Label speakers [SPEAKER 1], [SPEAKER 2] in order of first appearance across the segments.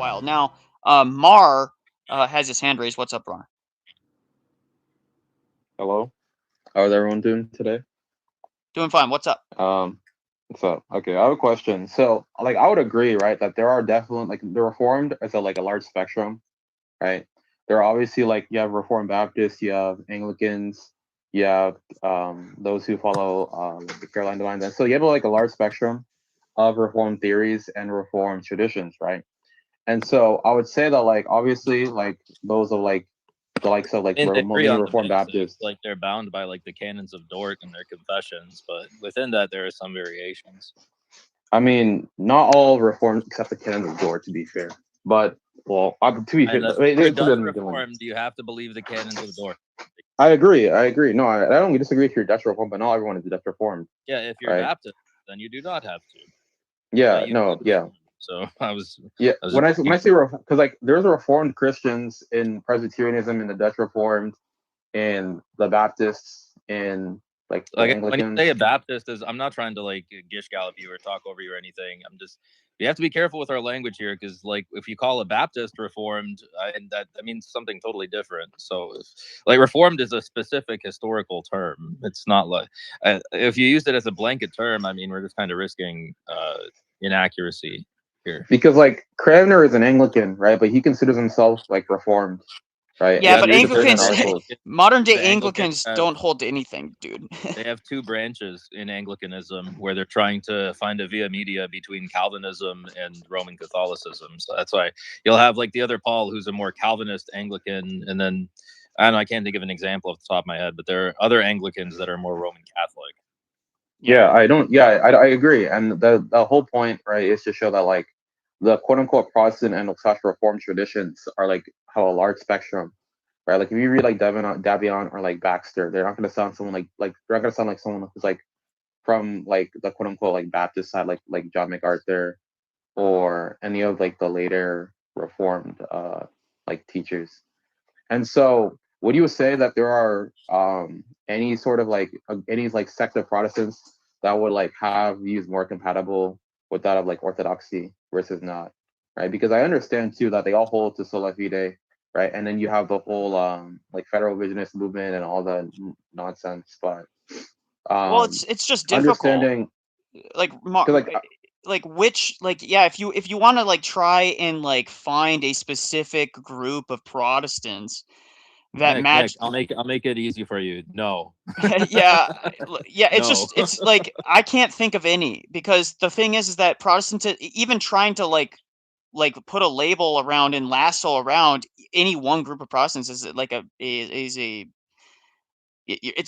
[SPEAKER 1] while. Now, Mar has his hand raised. What's up, Mar?
[SPEAKER 2] Hello. How's everyone doing today?
[SPEAKER 1] Doing fine. What's up?
[SPEAKER 2] What's up? Okay, I have a question. So, like, I would agree, right, that there are definitely like the Reformed is a large spectrum, right? There are obviously like you have Reformed Baptists, you have Anglicans, you have those who follow the Caroline Divines, and so you have like a large spectrum of Reformed theories and Reformed traditions, right? And so I would say that like obviously like those of like the likes of like
[SPEAKER 3] They agree
[SPEAKER 2] many
[SPEAKER 3] on the
[SPEAKER 2] Reformed
[SPEAKER 3] basics,
[SPEAKER 2] Baptists.
[SPEAKER 3] like they're bound by like the canons of Dort and their confessions, but within that there are some variations.
[SPEAKER 2] I mean, not all Reformed except the canons of Dort, to be fair. But well, to be fair,
[SPEAKER 3] And
[SPEAKER 2] they
[SPEAKER 3] for
[SPEAKER 2] put
[SPEAKER 3] Dutch
[SPEAKER 2] them in different.
[SPEAKER 3] Reformed, you have to believe the canons of Dort.
[SPEAKER 2] I agree. No, I don't disagree if you're Dutch Reformed, but not everyone is Dutch Reformed.
[SPEAKER 3] Yeah, if you're
[SPEAKER 2] right?
[SPEAKER 3] Baptist, then you do not have to.
[SPEAKER 2] Yeah, no, yeah.
[SPEAKER 3] So I was
[SPEAKER 2] when I say because like there's Reformed Christians in Presbyterianism, in the Dutch Reformed, in the Baptists, in like the Anglicans.
[SPEAKER 3] When you say a Baptist, I'm not trying to like gish gallop you or talk over you or anything. I'm just you have to be careful with our language here because like if you call a Baptist Reformed, and that means something totally different. So like Reformed is a specific historical term. It's not like if you use it as a blanket term, I mean we're just kind of risking inaccuracy here.
[SPEAKER 2] Because like Cranmer is an Anglican, right? But he considers himself like Reformed. Right.
[SPEAKER 1] Yeah, but Anglicans, modern day Anglicans don't hold to anything, dude.
[SPEAKER 3] They have two branches in Anglicanism where they're trying to find a via media between Calvinism and Roman Catholicism. So that's why you'll have like the other Paul, who's a more Calvinist Anglican, and then I don't know, I can't think of an example off the top of my head, but there are other Anglicans that are more Roman Catholic.
[SPEAKER 2] Yeah, I agree, and the whole point, right, is to show that like the quote unquote Protestant and / Reformed traditions are like have a large spectrum, right? Like if you read like Davion or like Baxter, they're not going to sound someone like they're not going to sound like someone who's like from like the quote unquote like Baptist side, like John MacArthur or any of like the later Reformed like teachers. And so, would you say that there are any sort of like any like sect of Protestants that would like have views more compatible with that of like Orthodoxy versus not, right? Because I understand too that they all hold to sola fide, right? And then you have the whole like federal revisionist movement and all the nonsense, but
[SPEAKER 1] well, it's just difficult.
[SPEAKER 2] Understanding,
[SPEAKER 1] like which yeah, if you want to like try and like find a specific group of Protestants that match.
[SPEAKER 3] I'll make it easy for you. No.
[SPEAKER 1] yeah, it's like I can't think of any, because the thing is that Protestant, even trying to like put a label around and lasso around any one group of Protestants is like it's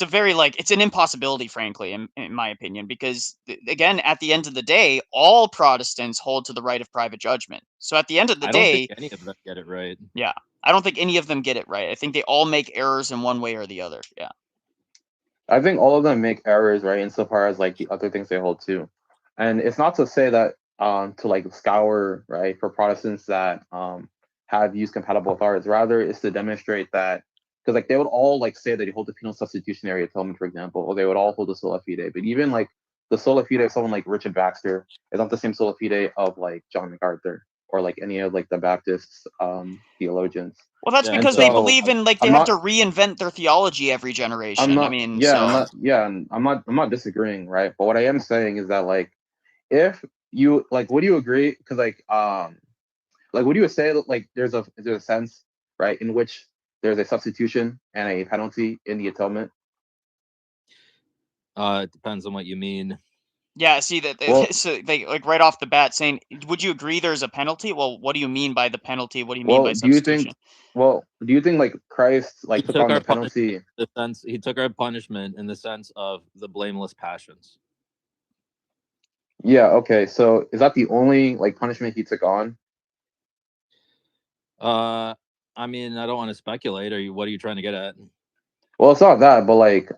[SPEAKER 1] a very like it's an impossibility, frankly, in my opinion, because again, at the end of the day, all Protestants hold to the right of private judgment. So at the end of the day,
[SPEAKER 3] I don't think any of them get it right.
[SPEAKER 1] Yeah, I don't think any of them get it right. I think they all make errors in one way or the other. Yeah,
[SPEAKER 2] I think all of them make errors, right, insofar as like the other things they hold to. And it's not to say that to like scour, right, for Protestants that have views compatible with ours. Rather, it's to demonstrate that, because like they would all like say that they hold the penal substitutionary atonement, for example, or they would all hold the sola fide. But even like the sola fide of someone like Richard Baxter is not the same sola fide of like John MacArthur or like any of like the Baptist theologians.
[SPEAKER 1] Well, that's because they believe in like they have to reinvent their theology every generation. I'm
[SPEAKER 2] not disagreeing, right? But what I am saying is that like if you like, would you agree? Because like would you say that like there's a sense, right, in which there's a substitution and a penalty in the atonement?
[SPEAKER 3] It depends on what you mean.
[SPEAKER 1] Yeah, see that so they like right off the bat saying, would you agree there's a penalty? Well, what do you mean by the penalty? What do you mean by substitution?
[SPEAKER 2] Do you think like Christ like took on the penalty?
[SPEAKER 3] The sense he took our punishment in the sense of the blameless passions.
[SPEAKER 2] Yeah, okay. So is that the only like punishment he took on?
[SPEAKER 3] I mean, I don't want to speculate. What are you trying to get at?
[SPEAKER 2] Well, it's not that, but like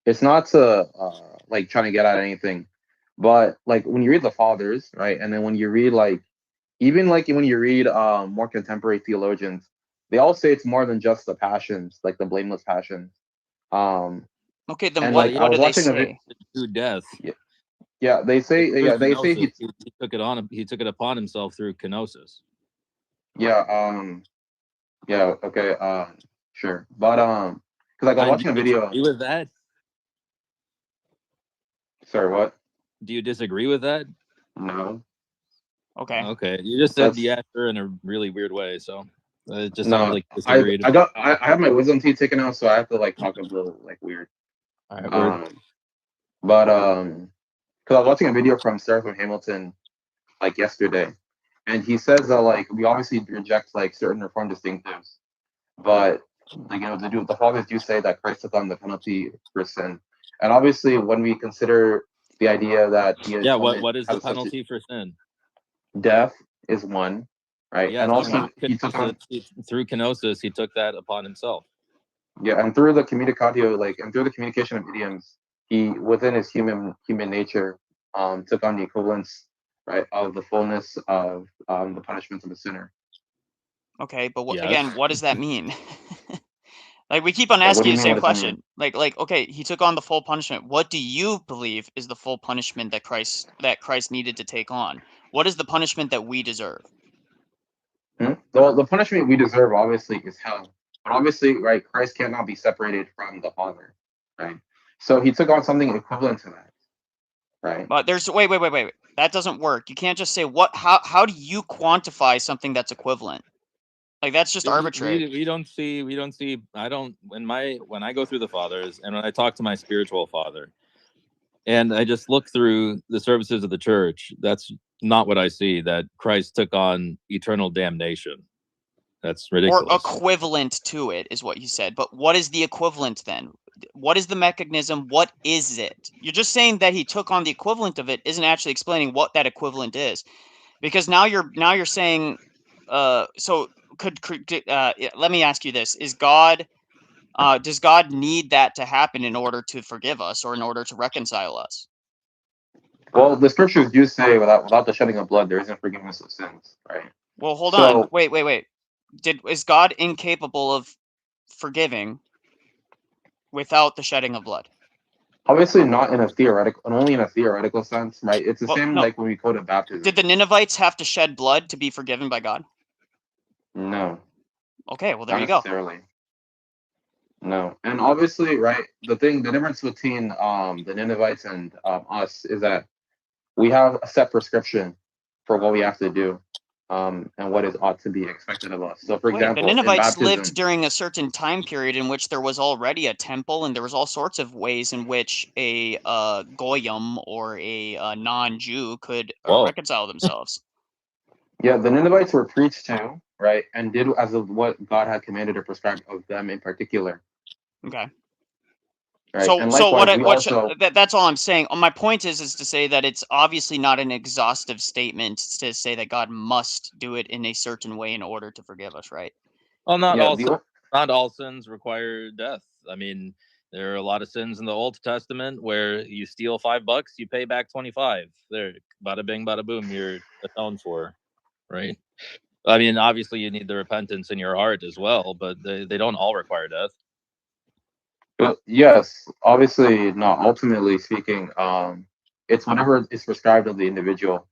[SPEAKER 2] it's not to like trying to get at anything. But like when you read the fathers, right, and then when you read like even like when you read more contemporary theologians, they all say it's more than just the passions, like the blameless passions.
[SPEAKER 1] Okay, then what do they say?
[SPEAKER 3] To death.
[SPEAKER 2] Yeah. Yeah, they say.
[SPEAKER 3] Through
[SPEAKER 2] Yeah, they say
[SPEAKER 3] kenosis. He took it on. He took it upon himself through kenosis.
[SPEAKER 2] Yeah. Yeah. Okay. Sure. But because like I was
[SPEAKER 3] And
[SPEAKER 2] watching a
[SPEAKER 3] do you
[SPEAKER 2] video.
[SPEAKER 3] disagree with that?
[SPEAKER 2] Sorry, what?
[SPEAKER 3] Do you disagree with that?
[SPEAKER 2] No.
[SPEAKER 1] Okay.
[SPEAKER 3] Okay. You just said
[SPEAKER 2] That's
[SPEAKER 3] yeah, sure, in a really weird way. So it just sounds
[SPEAKER 2] no.
[SPEAKER 3] like you
[SPEAKER 2] I
[SPEAKER 3] disagreed.
[SPEAKER 2] I have my wisdom teeth taken out, so I have to like talk a little like weird.
[SPEAKER 3] All right. Word.
[SPEAKER 2] But because I was watching a video from Seraphim Hamilton like yesterday, and he says that like we obviously reject like certain reform distinctives, but like the fathers do say that Christ took on the penalty for sin, and obviously when we consider the idea that the
[SPEAKER 3] Yeah.
[SPEAKER 2] atonement
[SPEAKER 3] What is the
[SPEAKER 2] has such
[SPEAKER 3] penalty for sin?
[SPEAKER 2] death is one, right?
[SPEAKER 3] Yes.
[SPEAKER 2] And also
[SPEAKER 3] Through
[SPEAKER 2] he took on
[SPEAKER 3] through kenosis, he took that upon himself.
[SPEAKER 2] yeah, and through the communicatio, like and through the communication of idioms, he within his human nature took on the equivalence right of the fullness of the punishment of a sinner.
[SPEAKER 1] Okay, but
[SPEAKER 3] Yes.
[SPEAKER 1] again, what does that mean? Like we keep on
[SPEAKER 2] Like, what do
[SPEAKER 1] asking
[SPEAKER 2] you
[SPEAKER 1] the
[SPEAKER 2] mean? What
[SPEAKER 1] same
[SPEAKER 2] does that mean?
[SPEAKER 1] question. Like okay, he took on the full punishment. What do you believe is the full punishment that Christ needed to take on? What is the punishment that we deserve?
[SPEAKER 2] Well, the punishment we deserve obviously is hell, but obviously, right, Christ cannot be separated from the Father, right? So he took on something equivalent to that, right?
[SPEAKER 1] But there's wait. That doesn't work. You can't just say what how do you quantify something that's equivalent? Like that's just arbitrary.
[SPEAKER 3] We don't see. I don't when I go through the fathers and when I talk to my spiritual father, and I just look through the services of the church. That's not what I see. That Christ took on eternal damnation. That's
[SPEAKER 1] Or
[SPEAKER 3] ridiculous.
[SPEAKER 1] equivalent to it is what you said. But what is the equivalent then? What is the mechanism? What is it? You're just saying that he took on the equivalent of it isn't actually explaining what that equivalent is. Because now you're saying so let me ask you this. Is God does God need that to happen in order to forgive us or in order to reconcile us?
[SPEAKER 2] Well, the scriptures do say without the shedding of blood, there isn't forgiveness of sins, right?
[SPEAKER 1] Well, hold on.
[SPEAKER 2] So
[SPEAKER 1] Wait. Is God incapable of forgiving without the shedding of blood?
[SPEAKER 2] obviously not in a theoretical, only in a theoretical sense, right? It's the
[SPEAKER 1] Well,
[SPEAKER 2] same
[SPEAKER 1] no.
[SPEAKER 2] like when we go to baptism.
[SPEAKER 1] Did the Ninevites have to shed blood to be forgiven by God?
[SPEAKER 2] No,
[SPEAKER 1] Okay, well there
[SPEAKER 2] not
[SPEAKER 1] you go.
[SPEAKER 2] necessarily. No, and obviously, right? The difference between the Ninevites and us is that we have a set prescription for what we have to do, and what is ought to be expected of us. So, for
[SPEAKER 1] Wait, the
[SPEAKER 2] example, in
[SPEAKER 1] Ninevites lived
[SPEAKER 2] baptism,
[SPEAKER 1] during a certain time period in which there was already a temple, and there was all sorts of ways in which a goyim or a non-Jew could
[SPEAKER 3] Whoa.
[SPEAKER 1] reconcile themselves.
[SPEAKER 2] yeah, the Ninevites were preached to, right, and did as of what God had commanded or prescribed of them in particular,
[SPEAKER 1] Okay.
[SPEAKER 2] right? And
[SPEAKER 1] So
[SPEAKER 2] likewise, we also
[SPEAKER 1] that's all I'm saying. My point is to say that it's obviously not an exhaustive statement to say that God must do it in a certain way in order to forgive us, right?
[SPEAKER 3] Well,
[SPEAKER 2] yeah
[SPEAKER 3] not all sins require death. I mean, there are a lot of sins in the Old Testament where you steal $5, you pay back 25. There, bada bing, bada boom, you're atoned for, right? I mean, obviously you need the repentance in your heart as well, but they don't all require death.
[SPEAKER 2] But yes, obviously not. Ultimately speaking, it's whatever is prescribed of the individual,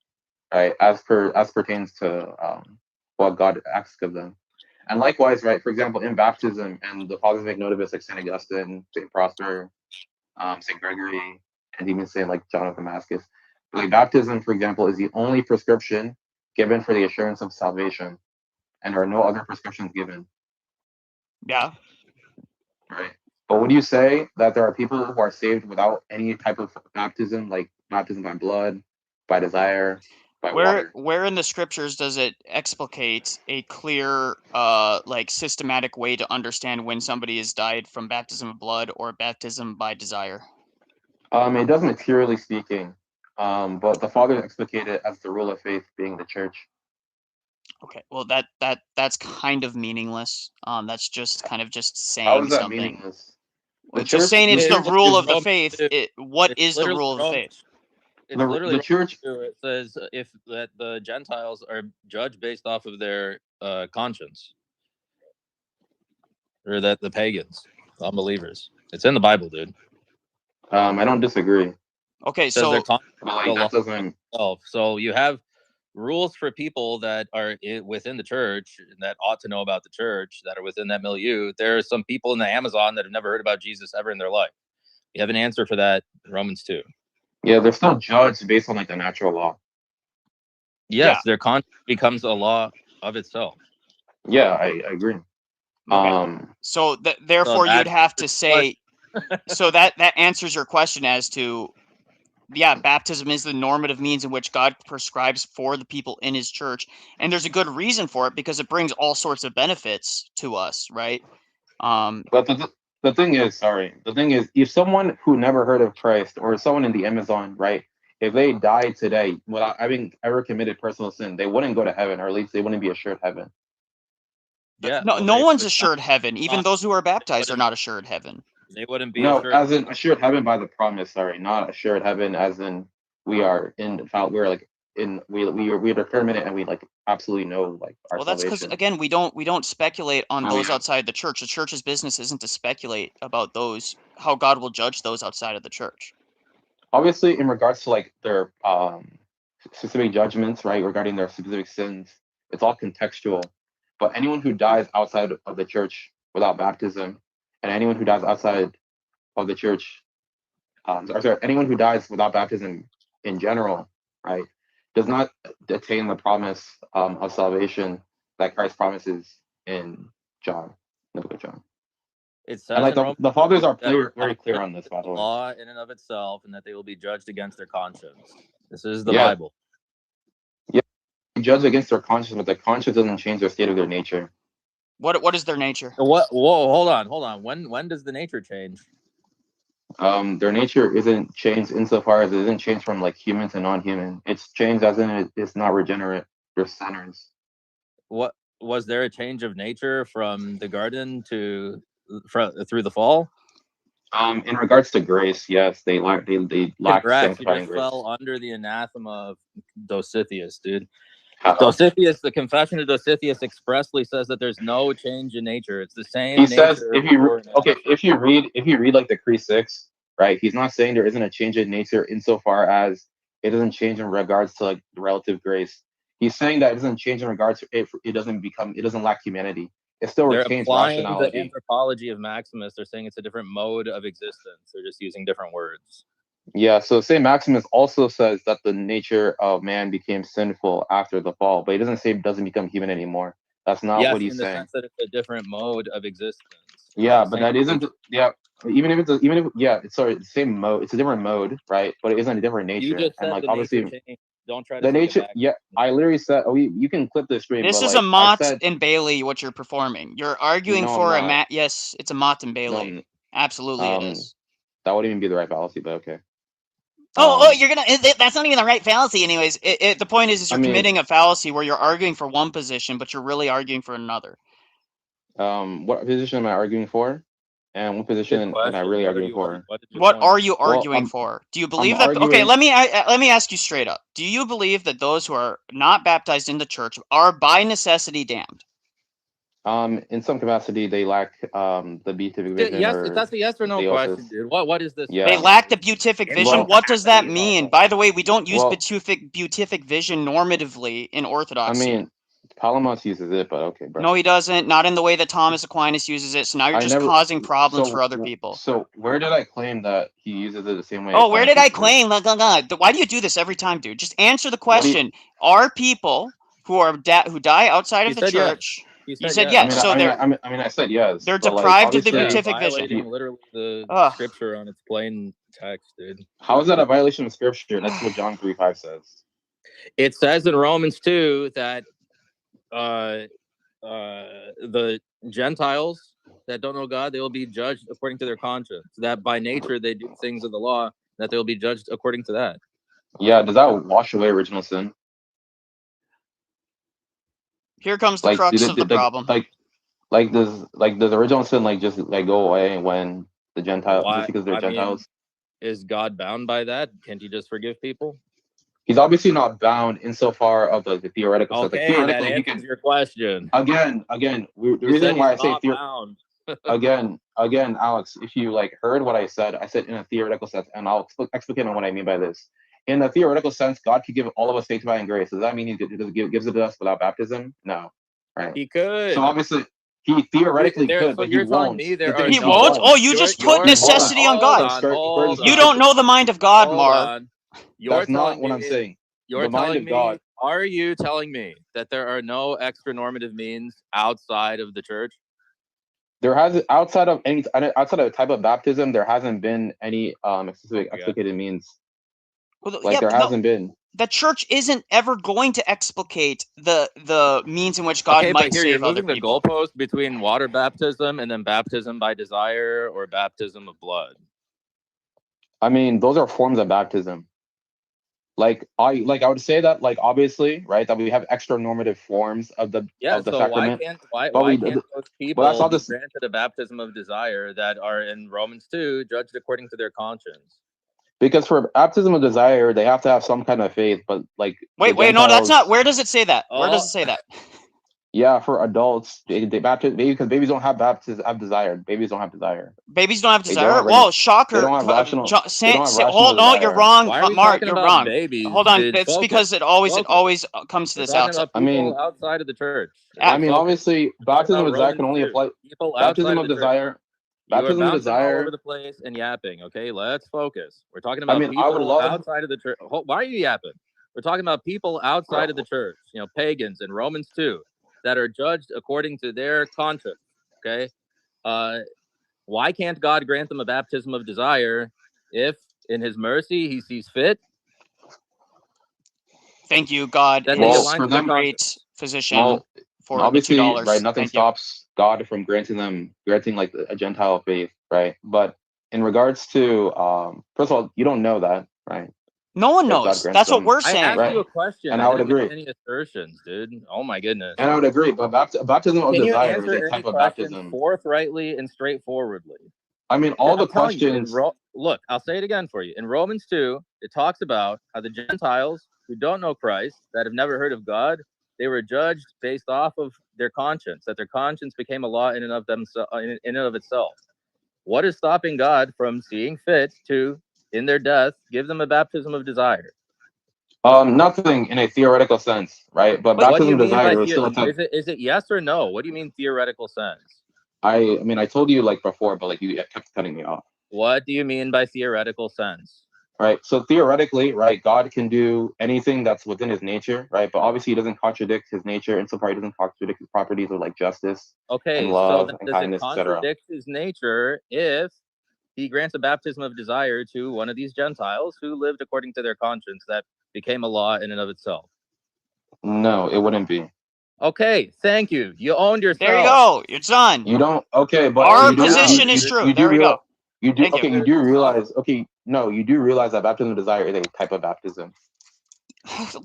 [SPEAKER 2] right? As pertains to what God asks of them. And likewise, right? For example, in baptism, and the fathers make note of this, like Saint Augustine, Saint Prosper, Saint Gregory, and even Saint like John of Damascus. Like baptism, for example, is the only prescription given for the assurance of salvation, and there are no other prescriptions given.
[SPEAKER 1] Yeah.
[SPEAKER 2] Right. But would you say that there are people who are saved without any type of baptism, like baptism by blood, by desire, by water?
[SPEAKER 1] Where in the scriptures does it explicate a clear like systematic way to understand when somebody has died from baptism of blood or baptism by desire?
[SPEAKER 2] It does materially speaking, but the fathers explicate it as the rule of faith being the church.
[SPEAKER 1] Okay, well that's kind of meaningless. That's just kind of just
[SPEAKER 2] How
[SPEAKER 1] saying
[SPEAKER 2] is that
[SPEAKER 1] something.
[SPEAKER 2] meaningless? The
[SPEAKER 1] Well, just
[SPEAKER 2] church,
[SPEAKER 1] saying
[SPEAKER 2] the
[SPEAKER 1] it's the
[SPEAKER 2] church,
[SPEAKER 1] rule of the
[SPEAKER 3] Romans
[SPEAKER 1] faith.
[SPEAKER 3] 2.
[SPEAKER 1] What
[SPEAKER 3] It's
[SPEAKER 1] is the
[SPEAKER 3] literally
[SPEAKER 1] rule of the
[SPEAKER 3] Romans.
[SPEAKER 1] faith?
[SPEAKER 3] It's literally
[SPEAKER 2] the church.
[SPEAKER 3] it says if that the Gentiles are judged based off of their conscience, or that the pagans, unbelievers. It's in the Bible, dude.
[SPEAKER 2] I don't disagree.
[SPEAKER 1] Okay,
[SPEAKER 3] Says they're
[SPEAKER 1] so
[SPEAKER 3] contrary to the
[SPEAKER 2] that
[SPEAKER 3] law
[SPEAKER 2] doesn't.
[SPEAKER 3] itself. So you have rules for people that are within the church that ought to know about the church, that are within that milieu. There are some people in the Amazon that have never heard about Jesus ever in their life. You have an answer for that in Romans 2.
[SPEAKER 2] Yeah, they're still judged based on like the natural law.
[SPEAKER 3] Yes,
[SPEAKER 1] Yeah.
[SPEAKER 3] their conduct becomes a law of itself.
[SPEAKER 2] Yeah, I agree.
[SPEAKER 1] Okay. So therefore,
[SPEAKER 3] that
[SPEAKER 1] you'd have to say, so that answers your question as to, yeah, baptism is the normative means in which God prescribes for the people in his church. And there's a good reason for it because it brings all sorts of benefits to us, right?
[SPEAKER 2] But the thing is, if someone who never heard of Christ or someone in the Amazon, right, if they died today without having ever committed personal sin, they wouldn't go to heaven, or at least they wouldn't be assured heaven.
[SPEAKER 3] Yeah.
[SPEAKER 1] No one's assured heaven. Even those who are baptized are not assured heaven.
[SPEAKER 3] They wouldn't be
[SPEAKER 2] No,
[SPEAKER 3] assured.
[SPEAKER 2] as in assured heaven by the promise. Sorry, not assured heaven as in we are in. We're like in. We determine it, and we like absolutely know like our
[SPEAKER 1] Well, that's because
[SPEAKER 2] salvation.
[SPEAKER 1] again, we don't speculate on
[SPEAKER 2] Oh,
[SPEAKER 1] those
[SPEAKER 2] yeah.
[SPEAKER 1] outside the church. The church's business isn't to speculate about those, how God will judge those outside of the church.
[SPEAKER 2] Obviously, in regards to like their specific judgments, right, regarding their specific sins, it's all contextual. But anyone who dies outside of the church without baptism, and anyone who dies outside of the church, anyone who dies without baptism in general, right, does not attain the promise of salvation that Christ promises in John, the book of John.
[SPEAKER 3] It
[SPEAKER 2] And
[SPEAKER 3] says
[SPEAKER 2] like
[SPEAKER 3] in Romans
[SPEAKER 2] the fathers are
[SPEAKER 3] that
[SPEAKER 2] very clear on this, by the way.
[SPEAKER 3] law in and of itself, and that they will be judged against their conscience. This is the
[SPEAKER 2] Yeah.
[SPEAKER 3] Bible.
[SPEAKER 2] Yeah, judged against their conscience, but the conscience doesn't change their state of their nature.
[SPEAKER 1] What is their nature?
[SPEAKER 3] What? Whoa, hold on. When does the nature change?
[SPEAKER 2] Their nature isn't changed insofar as it isn't changed from like human to non-human. It's changed as in it's not regenerate. They're sinners.
[SPEAKER 3] What was there a change of nature from the garden to through the fall?
[SPEAKER 2] In regards to grace, yes, they lack
[SPEAKER 3] Congrats, you
[SPEAKER 2] sanctifying
[SPEAKER 3] just
[SPEAKER 2] grace.
[SPEAKER 3] fell under the anathema of Dositheus, dude.
[SPEAKER 2] How?
[SPEAKER 3] Dositheus, the Confession of Dositheus expressly says that there's no change in nature. It's the same.
[SPEAKER 2] He says
[SPEAKER 3] nature
[SPEAKER 2] if you
[SPEAKER 3] before and after.
[SPEAKER 2] if you read like the Creed 6, right? He's not saying there isn't a change in nature insofar as it doesn't change in regards to like relative grace. He's saying that it doesn't change in regards to it doesn't lack humanity. It still
[SPEAKER 3] They're
[SPEAKER 2] retains
[SPEAKER 3] applying the
[SPEAKER 2] rationality.
[SPEAKER 3] anthropology of Maximus. They're saying it's a different mode of existence. They're just using different words.
[SPEAKER 2] Yeah, so St. Maximus also says that the nature of man became sinful after the fall, but he doesn't say it doesn't become human anymore. That's not what he's
[SPEAKER 3] in the
[SPEAKER 2] saying.
[SPEAKER 3] sense that it's a different mode of existence.
[SPEAKER 2] Yeah, but that isn't. Yeah, even if it's the same mode. It's a different mode, right? But it isn't a different nature.
[SPEAKER 3] You just said
[SPEAKER 2] and like
[SPEAKER 3] the
[SPEAKER 2] obviously
[SPEAKER 3] nature change. Don't try to
[SPEAKER 2] the
[SPEAKER 3] take
[SPEAKER 2] nature.
[SPEAKER 3] it back.
[SPEAKER 2] Yeah, I literally said. Oh, you can clip the stream.
[SPEAKER 1] This
[SPEAKER 2] but
[SPEAKER 1] is
[SPEAKER 2] like,
[SPEAKER 1] a Mott
[SPEAKER 2] I said,
[SPEAKER 1] and Bailey. What you're performing? You're arguing
[SPEAKER 2] No, I'm
[SPEAKER 1] for a
[SPEAKER 2] not.
[SPEAKER 1] Matt. Yes, it's a Mott and Bailey.
[SPEAKER 2] No,
[SPEAKER 1] Absolutely, it is.
[SPEAKER 2] that wouldn't even be the right fallacy, but okay.
[SPEAKER 1] You're gonna. That's not even the right fallacy, anyways. The point is you're committing a fallacy where you're arguing for one position, but you're really arguing for another.
[SPEAKER 2] What position am I arguing for? And what position am I really arguing for?
[SPEAKER 1] What are you arguing for? Do you believe that? Okay, let me ask you straight up. Do you believe that those who are not baptized in the church are by necessity damned?
[SPEAKER 2] In some capacity, they lack the beatific vision.
[SPEAKER 3] Yes, that's a yes or no question, dude. What is this?
[SPEAKER 2] Yeah.
[SPEAKER 1] They lack the beatific vision.
[SPEAKER 2] Well,
[SPEAKER 1] what does that mean? By the way, we don't use
[SPEAKER 2] Well-
[SPEAKER 1] beatific vision normatively in Orthodoxy.
[SPEAKER 2] I mean, Palamas uses it, but okay, bro.
[SPEAKER 1] No, he doesn't. Not in the way that Thomas Aquinas uses it. So now you're just causing problems for other people.
[SPEAKER 2] So where did I claim that he uses it the same way?
[SPEAKER 1] Oh, where did I claim? Why do you do this every time, dude? Just answer the question. Are people who are who die outside of the church?
[SPEAKER 3] You
[SPEAKER 1] said yes.
[SPEAKER 2] I said yes.
[SPEAKER 1] They're deprived of the beatific vision.
[SPEAKER 3] Literally the scripture on its plain text, dude.
[SPEAKER 2] How is that a violation of scripture? That's what John 3:5 says.
[SPEAKER 3] It says in Romans 2 that the Gentiles that don't know God, they will be judged according to their conscience. That by nature they do things of the law, that they will be judged according to that.
[SPEAKER 2] Yeah, does that wash away original sin?
[SPEAKER 1] Here comes the crux of the problem.
[SPEAKER 2] Does original sin just go away when the Gentiles just because they're Gentiles?
[SPEAKER 3] Is God bound by that? Can't he just forgive people?
[SPEAKER 2] He's obviously not bound insofar of the theoretical stuff.
[SPEAKER 3] Okay, that answers your question.
[SPEAKER 2] Again, the reason why I say again, Alex, if you like heard what I said in a theoretical sense, and I'll explicate on what I mean by this. In a theoretical sense, God could give all of us sanctifying grace. Does that mean he gives it to us without baptism? No, right?
[SPEAKER 3] He could.
[SPEAKER 2] So obviously, he theoretically could, but he
[SPEAKER 3] you're telling
[SPEAKER 2] won't.
[SPEAKER 3] me there
[SPEAKER 2] The
[SPEAKER 3] are
[SPEAKER 2] thing
[SPEAKER 1] He
[SPEAKER 2] is,
[SPEAKER 3] no.
[SPEAKER 1] won't. Oh, you just put necessity on God. You don't know the mind of God, Mar.
[SPEAKER 2] That's not what I'm saying.
[SPEAKER 3] You're
[SPEAKER 2] The mind
[SPEAKER 3] telling
[SPEAKER 2] of
[SPEAKER 3] me.
[SPEAKER 2] God.
[SPEAKER 3] Are you telling me that there are no extra normative means outside of the church?
[SPEAKER 2] There has outside of a type of baptism, there hasn't been any specific explicated means.
[SPEAKER 1] Well,
[SPEAKER 2] Like there hasn't been.
[SPEAKER 1] The church isn't ever going to explicate the means in which God might save other people.
[SPEAKER 3] You're moving the goalpost between water baptism and then baptism by desire or baptism of blood.
[SPEAKER 2] I mean, those are forms of baptism. I would say that, like, obviously, right, that we have extra normative forms of the sacrament.
[SPEAKER 3] Why can't those people be granted a baptism of desire that are in Romans 2 judged according to their conscience?
[SPEAKER 2] Because for baptism of desire, they have to have some kind of faith, but like
[SPEAKER 1] wait, no, that's not. Where does it say that? Where does it say that?
[SPEAKER 2] Yeah, for adults, they baptize because babies don't have desire. Babies don't have desire.
[SPEAKER 1] Babies don't have desire. Whoa, shocker!
[SPEAKER 2] They don't have rational.
[SPEAKER 1] Hold on, you're wrong, Mark. You're wrong.
[SPEAKER 3] Babies,
[SPEAKER 1] hold on, it's because it always comes to this outside.
[SPEAKER 3] I mean, outside of the church.
[SPEAKER 2] I mean, obviously, baptism of desire can only apply. Baptism of desire. Baptism of desire.
[SPEAKER 3] All over the place and yapping. Okay, let's focus. We're talking about people outside of the church. Why are you yapping? We're talking about people outside of the church. You know, pagans in Romans 2 that are judged according to their conscience. Okay, why can't God grant them a baptism of desire if, in His mercy, He sees fit?
[SPEAKER 1] Thank you, God.
[SPEAKER 3] That
[SPEAKER 1] is a great physician. For
[SPEAKER 2] obviously,
[SPEAKER 1] $2,
[SPEAKER 2] right? Nothing stops God from granting like a Gentile faith, right? But in regards to, first of all, you don't know that, right?
[SPEAKER 1] No one knows. That's what we're saying.
[SPEAKER 3] I asked you a question,
[SPEAKER 2] and I would agree.
[SPEAKER 3] Any assertions, dude? Oh my goodness.
[SPEAKER 2] And I would agree, but baptism of desire is a type of baptism.
[SPEAKER 3] Forthrightly and straightforwardly.
[SPEAKER 2] I mean, all the questions.
[SPEAKER 3] Look, I'll say it again for you. In Romans 2, it talks about how the Gentiles who don't know Christ, that have never heard of God, they were judged based off of their conscience, that their conscience became a law in and of itself. What is stopping God from seeing fit to, in their death, give them a baptism of desire?
[SPEAKER 2] Nothing in a theoretical sense, right? But baptism of desire is still a type.
[SPEAKER 3] Is it yes or no? What do you mean theoretical sense?
[SPEAKER 2] I mean, I told you like before, but like you kept cutting me off.
[SPEAKER 3] What do you mean by theoretical sense?
[SPEAKER 2] Right. So theoretically, right, God can do anything that's within His nature, right? But obviously, He doesn't contradict His nature insofar He doesn't contradict His properties of like justice, and love, and kindness, etc.
[SPEAKER 3] Does it contradict His nature if He grants a baptism of desire to one of these Gentiles who lived according to their conscience that became a law in and of itself?
[SPEAKER 2] No, it wouldn't be.
[SPEAKER 3] Okay, thank you. You owned yourself.
[SPEAKER 1] There you go. You're done.
[SPEAKER 2] You don't. Okay, but
[SPEAKER 1] our position is true. There we go.
[SPEAKER 2] You do. Okay, you do realize. Okay, no, you do realize that baptism of desire is a type of baptism.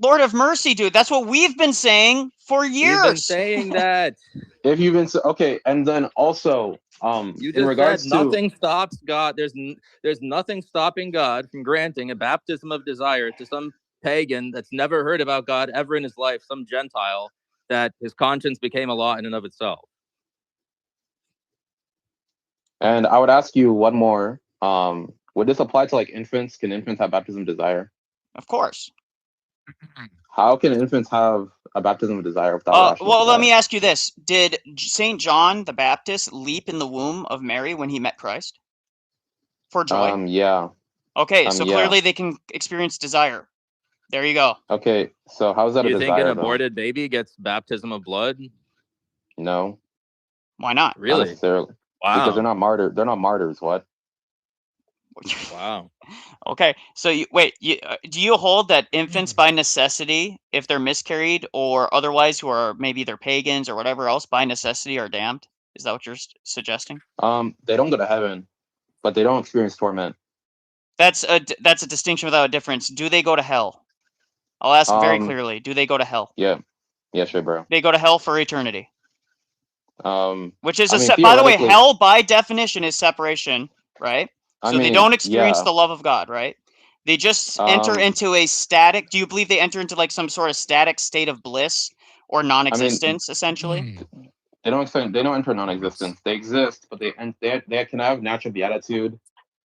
[SPEAKER 1] Lord of mercy, dude. That's what we've been saying for years.
[SPEAKER 3] We've been saying that.
[SPEAKER 2] If you've been okay, and then also,
[SPEAKER 3] you just
[SPEAKER 2] in regards
[SPEAKER 3] said nothing stops God. There's nothing stopping God from granting a baptism of desire to some pagan that's never heard about God ever in his life, some Gentile that his conscience became a law in and of itself.
[SPEAKER 2] And I would ask you one more. Would this apply to like infants? Can infants have baptism of desire?
[SPEAKER 1] Of course.
[SPEAKER 2] How can infants have a baptism of desire without
[SPEAKER 1] well, let me ask you this. Did St. John the Baptist leap in the womb of Mary when he met Christ? For joy?
[SPEAKER 2] Yeah.
[SPEAKER 1] Okay, so clearly they can experience desire. There you go.
[SPEAKER 2] Okay, so how's that a desire?
[SPEAKER 3] You think an aborted baby gets baptism of blood?
[SPEAKER 2] No.
[SPEAKER 1] Why not?
[SPEAKER 3] Really?
[SPEAKER 2] Not necessarily.
[SPEAKER 3] Wow.
[SPEAKER 2] Because they're not martyrs. They're not martyrs. What?
[SPEAKER 3] Wow.
[SPEAKER 1] Okay, so do you hold that infants by necessity, if they're miscarried or otherwise who are maybe they're pagans or whatever else, by necessity are damned? Is that what you're suggesting?
[SPEAKER 2] They don't go to heaven, but they don't experience torment.
[SPEAKER 1] That's a distinction without a difference. Do they go to hell? I'll ask very clearly. Do they go to hell?
[SPEAKER 2] Yeah. Yeah, sure, bro.
[SPEAKER 1] They go to hell for eternity. Which is by the way, hell by definition is separation, right? So they don't experience the love of God, right? They just enter into a static. Do you believe they enter into like some sort of static state of bliss or non-existence, essentially?
[SPEAKER 2] They don't enter non-existence. They exist, but they can have natural beatitude.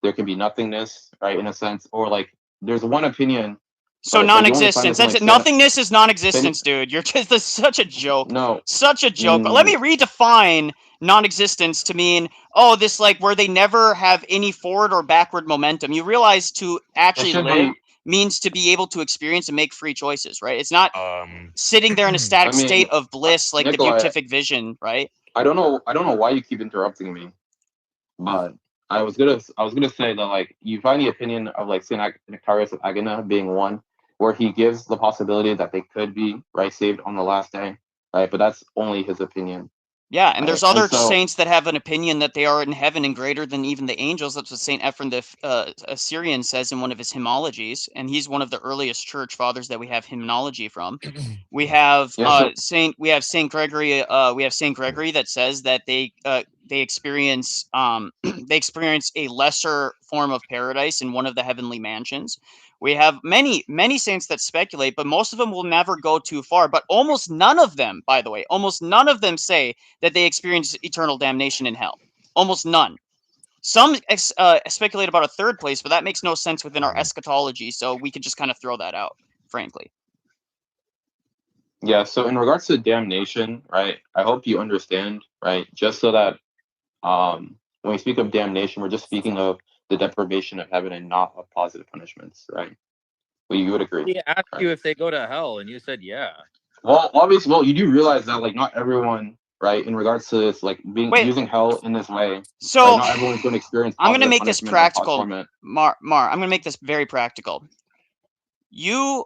[SPEAKER 2] There can be nothingness, right, in a sense, or like there's one opinion,
[SPEAKER 1] So
[SPEAKER 2] but like you only find
[SPEAKER 1] non-existence.
[SPEAKER 2] this in
[SPEAKER 1] That's
[SPEAKER 2] like
[SPEAKER 1] nothingness is
[SPEAKER 2] San,
[SPEAKER 1] non-existence, dude. You're just that's such a joke.
[SPEAKER 2] no,
[SPEAKER 1] Such a joke. Let
[SPEAKER 2] mm,
[SPEAKER 1] me redefine non-existence to mean, oh, this like where they never have any forward or backward momentum. You realize to
[SPEAKER 2] it
[SPEAKER 1] actually
[SPEAKER 2] should
[SPEAKER 1] live
[SPEAKER 2] be.
[SPEAKER 1] means to be able to experience and make free choices, right? It's not
[SPEAKER 4] Um,
[SPEAKER 1] sitting there in a
[SPEAKER 2] I
[SPEAKER 1] static
[SPEAKER 2] mean,
[SPEAKER 1] state of bliss like the
[SPEAKER 2] Nikolai,
[SPEAKER 1] beatific vision, right?
[SPEAKER 2] I don't know why you keep interrupting me, but I was gonna say that like you find the opinion of like Saint Nectarius of Agana being one, where he gives the possibility that they could be right saved on the last day, right? But that's only his opinion,
[SPEAKER 1] Yeah, and
[SPEAKER 2] right?
[SPEAKER 1] there's
[SPEAKER 2] And
[SPEAKER 1] other
[SPEAKER 2] so
[SPEAKER 1] saints that have an opinion that they are in heaven and greater than even the angels. That's what Saint Ephraim the Assyrian says in one of his hymnologies, and he's one of the earliest church fathers that we have hymnology from. We have
[SPEAKER 2] yeah, so
[SPEAKER 1] Saint Gregory. We have Saint Gregory that says that they experience they experience a lesser form of paradise in one of the heavenly mansions. We have many saints that speculate, but most of them will never go too far. But almost none of them, by the way, almost none of them say that they experience eternal damnation in hell. Almost none. Some speculate about a third place, but that makes no sense within our eschatology. So we could just kind of throw that out, frankly.
[SPEAKER 2] yeah, so in regards to damnation, right? I hope you understand, right? Just so that when we speak of damnation, we're just speaking of the deprivation of heaven and not of positive punishments, right? Well, you would agree,
[SPEAKER 3] He asked
[SPEAKER 2] right?
[SPEAKER 3] you if they go to hell, and you said yeah.
[SPEAKER 2] Well, obviously, well, you do realize that like not everyone, right, in regards to this, like being
[SPEAKER 1] Wait,
[SPEAKER 2] using hell in this way, right?
[SPEAKER 1] so
[SPEAKER 2] Not everyone's going to experience
[SPEAKER 1] I'm gonna
[SPEAKER 2] positive
[SPEAKER 1] make this
[SPEAKER 2] punishment or
[SPEAKER 1] practical,
[SPEAKER 2] torment.
[SPEAKER 1] I'm gonna make this very practical. You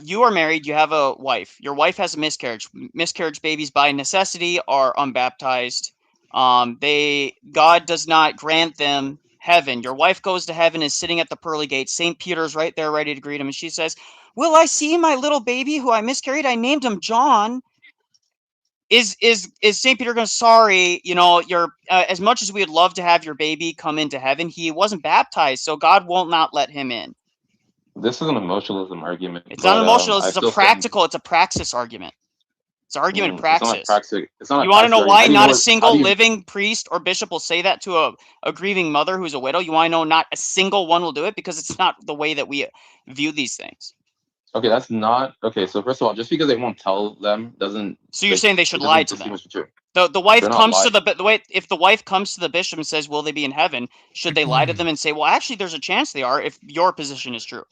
[SPEAKER 1] you are married, you have a wife. Your wife has a miscarriage. Miscarriage babies by necessity are unbaptized. They God does not grant them heaven. Your wife goes to heaven, is sitting at the pearly gates. St. Peter's right there ready to greet him, and she says, "Will I see my little baby who I miscarried? I named him John." Is St. Peter going, sorry, you know, you're as much as we'd love to have your baby come into heaven, he wasn't baptized, so God won't not let him in.
[SPEAKER 2] This is an emotionalism argument,
[SPEAKER 1] It's not
[SPEAKER 2] but
[SPEAKER 1] emotional.
[SPEAKER 2] I
[SPEAKER 1] It's a
[SPEAKER 2] still stand.
[SPEAKER 1] practical. It's a praxis argument. It's an argument in
[SPEAKER 2] It's not a
[SPEAKER 1] praxis.
[SPEAKER 2] praxis. It's not a
[SPEAKER 1] You want to
[SPEAKER 2] praxis
[SPEAKER 1] know
[SPEAKER 2] argument.
[SPEAKER 1] why
[SPEAKER 2] How do you know
[SPEAKER 1] not a
[SPEAKER 2] it? How do
[SPEAKER 1] single
[SPEAKER 2] you?
[SPEAKER 1] living priest or bishop will say that to a grieving mother who's a widow? You want to know not a single one will do it because it's not the way that we view these things.
[SPEAKER 2] Okay, that's not okay. So first of all, just because they won't tell them doesn't
[SPEAKER 1] So you're
[SPEAKER 2] like
[SPEAKER 1] saying they should
[SPEAKER 2] it
[SPEAKER 1] lie
[SPEAKER 2] doesn't
[SPEAKER 1] to them.
[SPEAKER 2] distinguish the two.
[SPEAKER 1] The wife
[SPEAKER 2] They're not
[SPEAKER 1] comes to
[SPEAKER 2] lying.
[SPEAKER 1] the way if the wife comes to the bishop and says, "Will they be in heaven?" Should they lie to them and say, "Well, actually, there's a chance they are if your position is true"?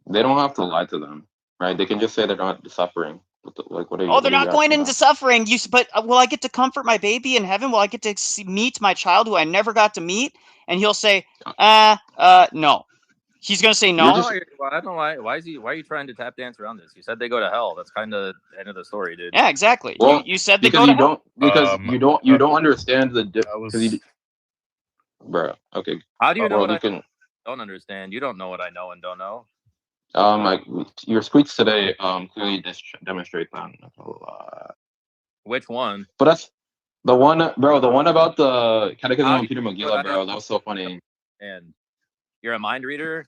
[SPEAKER 2] They don't have to lie to them, right? They can just say they're not suffering. Like,
[SPEAKER 1] Oh, they're
[SPEAKER 2] what are you
[SPEAKER 1] not going
[SPEAKER 2] asking
[SPEAKER 1] into
[SPEAKER 2] about?
[SPEAKER 1] suffering. But will I get to comfort my baby in heaven? Will I get to meet my child who I never got to meet? And he'll say, no. He's gonna say
[SPEAKER 2] You're
[SPEAKER 1] no.
[SPEAKER 2] just
[SPEAKER 3] I don't know why. Why are you trying to tap dance around this? You said they go to hell. That's kind of the end of the story, dude.
[SPEAKER 1] Yeah, exactly.
[SPEAKER 2] well
[SPEAKER 1] You said they
[SPEAKER 2] because
[SPEAKER 1] go to hell.
[SPEAKER 4] uh,
[SPEAKER 2] you don't understand the
[SPEAKER 4] I
[SPEAKER 2] because you,
[SPEAKER 4] was
[SPEAKER 2] bro. Okay,
[SPEAKER 3] How do you know
[SPEAKER 2] well
[SPEAKER 3] what
[SPEAKER 2] you
[SPEAKER 3] I
[SPEAKER 2] can
[SPEAKER 3] don't understand? You don't know what I know and don't know.
[SPEAKER 2] like your tweets today clearly demonstrate that.
[SPEAKER 3] Which one?
[SPEAKER 2] But that's the one, bro. The one about the Catechism
[SPEAKER 3] How
[SPEAKER 2] of
[SPEAKER 3] do you
[SPEAKER 2] Peter
[SPEAKER 3] know what
[SPEAKER 2] Magilla,
[SPEAKER 3] I don't
[SPEAKER 2] bro. That was so funny,
[SPEAKER 3] understand? You're a mind reader.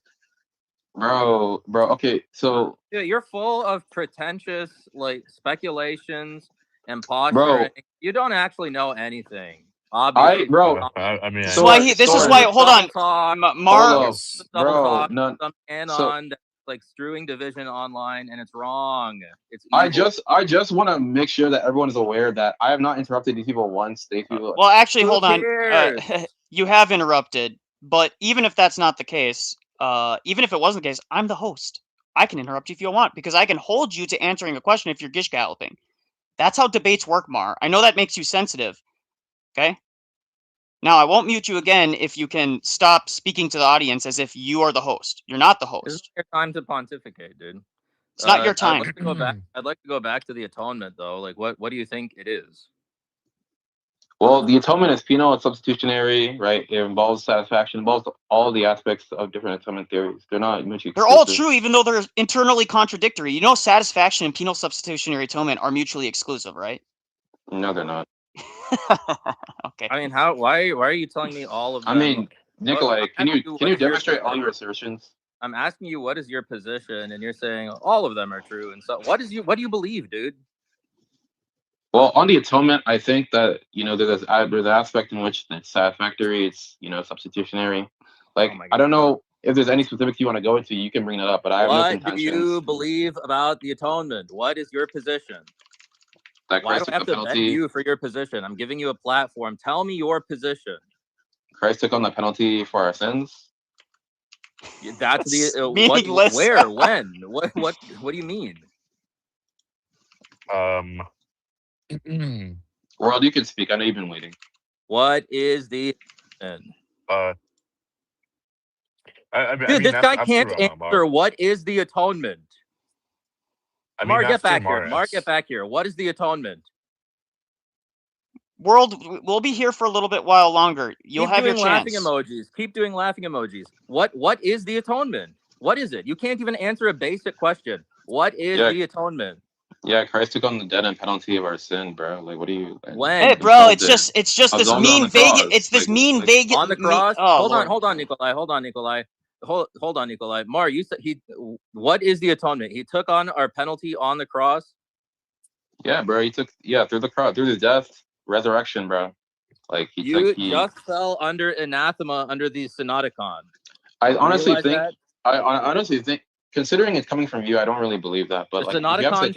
[SPEAKER 2] bro. Okay, so
[SPEAKER 3] Dude, you're full of pretentious like speculations and
[SPEAKER 2] bro,
[SPEAKER 3] posturing. You don't actually know anything. Obviously,
[SPEAKER 2] bro.
[SPEAKER 4] I mean,
[SPEAKER 1] This is why
[SPEAKER 2] Source,
[SPEAKER 1] this is
[SPEAKER 3] you're
[SPEAKER 1] why.
[SPEAKER 2] source.
[SPEAKER 3] just
[SPEAKER 1] Hold on,
[SPEAKER 3] double talk.
[SPEAKER 2] Hold
[SPEAKER 1] Mar.
[SPEAKER 3] You're
[SPEAKER 2] up,
[SPEAKER 3] just double
[SPEAKER 2] bro.
[SPEAKER 3] talk.
[SPEAKER 2] None.
[SPEAKER 3] Some
[SPEAKER 2] So
[SPEAKER 3] anon that's like strewing division online, and it's wrong. It's
[SPEAKER 2] I
[SPEAKER 3] evil.
[SPEAKER 2] just want to make sure that everyone is aware that I have not interrupted these people once. These people,
[SPEAKER 1] Well, actually,
[SPEAKER 3] Who
[SPEAKER 1] hold on.
[SPEAKER 3] cares?
[SPEAKER 1] You have interrupted, but even if that's not the case, even if it wasn't the case, I'm the host. I can interrupt you if you want because I can hold you to answering a question if you're gish galloping. That's how debates work, Mar. I know that makes you sensitive. Okay. Now I won't mute you again if you can stop speaking to the audience as if you are the host. You're not the
[SPEAKER 3] This is
[SPEAKER 1] host.
[SPEAKER 3] your time to pontificate, dude.
[SPEAKER 1] It's not your
[SPEAKER 3] I'd
[SPEAKER 1] time.
[SPEAKER 3] like to go back. I'd like to go back to the atonement, though. Like, what do you think it is?
[SPEAKER 2] well, the atonement is penal and substitutionary, right? It involves satisfaction, involves all the aspects of different atonement theories. They're not mutually
[SPEAKER 1] They're all
[SPEAKER 2] exclusive.
[SPEAKER 1] true, even though they're internally contradictory. You know, satisfaction and penal substitutionary atonement are mutually exclusive, right?
[SPEAKER 2] No, they're not.
[SPEAKER 1] Okay.
[SPEAKER 3] I mean, how? Why are you telling me all of
[SPEAKER 2] I
[SPEAKER 3] them?
[SPEAKER 2] mean, Nikolai,
[SPEAKER 3] I'm
[SPEAKER 2] can
[SPEAKER 3] asking
[SPEAKER 2] you
[SPEAKER 3] what is your
[SPEAKER 2] demonstrate all
[SPEAKER 3] position?
[SPEAKER 2] your assertions?
[SPEAKER 3] I'm asking you what is your position, and you're saying all of them are true. And so, what do you believe, dude?
[SPEAKER 2] Well, on the atonement, I think that there's an aspect in which it's satisfactory. It's substitutionary. Like
[SPEAKER 3] my
[SPEAKER 2] I don't
[SPEAKER 3] God.
[SPEAKER 2] know if there's any specifics you want to go into. You can bring that up, but I have no
[SPEAKER 3] What do
[SPEAKER 2] contentions
[SPEAKER 3] you believe about the atonement? What is your position?
[SPEAKER 2] that
[SPEAKER 3] Why
[SPEAKER 2] Christ
[SPEAKER 3] do I
[SPEAKER 2] took
[SPEAKER 3] have
[SPEAKER 2] the
[SPEAKER 3] to beg
[SPEAKER 2] penalty.
[SPEAKER 3] you for your position? I'm giving you a platform. Tell me your position.
[SPEAKER 2] Christ took on the penalty for our sins.
[SPEAKER 3] That's the what?
[SPEAKER 1] Meaningless.
[SPEAKER 3] Where? When? What? What do you mean?
[SPEAKER 2] World, you can speak. I know you've been waiting.
[SPEAKER 3] What is the? Dude, this guy can't answer. What is the atonement? Mark, get back here. Mark, get back here. What is the atonement?
[SPEAKER 1] World, we'll be here for a little bit while longer. You'll
[SPEAKER 3] Keep
[SPEAKER 1] have your
[SPEAKER 3] doing laughing
[SPEAKER 1] chance.
[SPEAKER 3] emojis. Keep doing laughing emojis. What is the atonement? What is it? You can't even answer a basic question. What is the atonement?
[SPEAKER 2] Yeah, Christ took on the debt and penalty of our sin, bro. Like, what do you?
[SPEAKER 3] When?
[SPEAKER 1] Hey, bro, it's just this mean vague. It's this mean vague
[SPEAKER 3] on the cross.
[SPEAKER 1] Oh,
[SPEAKER 3] hold on, Nikolai. Hold on, Nikolai. Mar, you said what is the atonement? He took on our penalty on the cross.
[SPEAKER 2] Yeah, bro. He took through the cross, through his death, resurrection, bro. Like he
[SPEAKER 3] just fell under anathema under the Synodicon.
[SPEAKER 2] I honestly think, considering it's coming from you, I don't really believe that. But
[SPEAKER 3] the Synodicon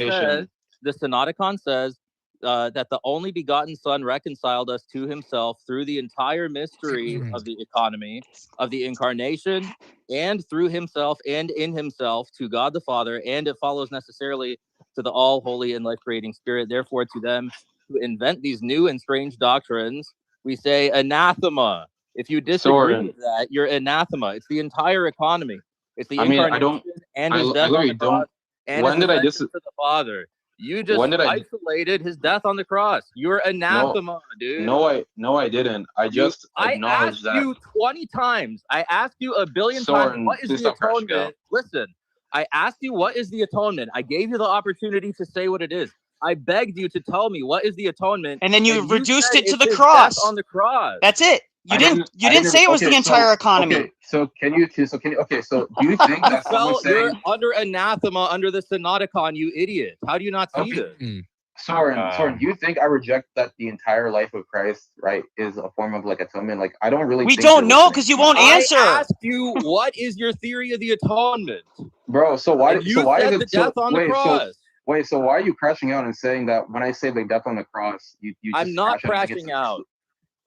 [SPEAKER 3] says that the only begotten Son reconciled us to himself through the entire mystery of the economy of the incarnation, and through himself and in himself to God the Father, and it follows necessarily to the all holy and life creating Spirit. Therefore, to them who invent these new and strange doctrines, we say anathema. If you disagree with that, you're anathema. It's the entire economy. It's the incarnation and his death on the cross and his ascension to the Father. You just isolated his death on the cross. You're anathema, dude.
[SPEAKER 2] No, I didn't. I acknowledged that.
[SPEAKER 3] I asked you 20 times. I asked you a billion times. What is the atonement? Listen, I asked you what is the atonement. I gave you the opportunity to say what it is. I begged you to tell me what is the atonement,
[SPEAKER 1] and then you reduced it to the cross.
[SPEAKER 3] On the cross.
[SPEAKER 1] That's it. You didn't say it was the entire economy.
[SPEAKER 2] Okay, so do you think that someone saying
[SPEAKER 3] you're under anathema under the Synodicon, you idiot? How do you not see this?
[SPEAKER 2] Soren, do you think I reject that the entire life of Christ, right, is a form of like atonement? Like I don't really.
[SPEAKER 1] We don't know because you won't answer.
[SPEAKER 3] I asked you what is your theory of the atonement,
[SPEAKER 2] bro. So why?
[SPEAKER 3] And you said the death on the cross.
[SPEAKER 2] Wait, so why are you crashing out and saying that when I say the death on the cross, you just
[SPEAKER 3] I'm not crashing out.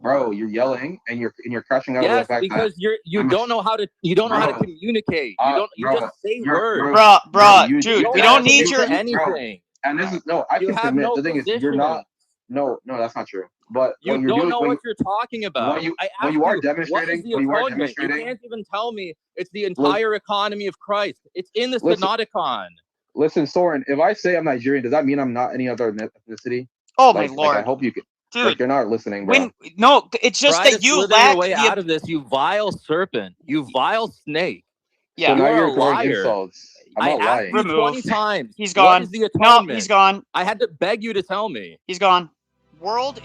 [SPEAKER 2] Bro, you're yelling and you're crashing out.
[SPEAKER 3] Yes, because you don't know how to communicate. You just say words.
[SPEAKER 1] Bro, dude, we don't need your
[SPEAKER 3] anything.
[SPEAKER 2] And this is I can submit. The thing is, you're not. No, that's not true. But
[SPEAKER 3] you don't know what you're talking about.
[SPEAKER 2] When you are demonstrating,
[SPEAKER 3] you can't even tell me it's the entire economy of Christ. It's in the Synodicon.
[SPEAKER 2] Listen, Soren, if I say I'm Nigerian, does that mean I'm not any other ethnicity?
[SPEAKER 1] Oh my lord!
[SPEAKER 2] I hope you can.
[SPEAKER 1] Dude,
[SPEAKER 2] like you're not listening, bro.
[SPEAKER 1] No, it's just that you lack
[SPEAKER 3] your way out of this. You vile serpent. You vile snake.
[SPEAKER 2] Yeah, so now you're throwing insults. I'm not lying.
[SPEAKER 3] Asked you 20 times.
[SPEAKER 1] He's gone.
[SPEAKER 3] What is the atonement?
[SPEAKER 1] No, he's gone.
[SPEAKER 3] I had to beg you to tell me.
[SPEAKER 1] He's gone. World.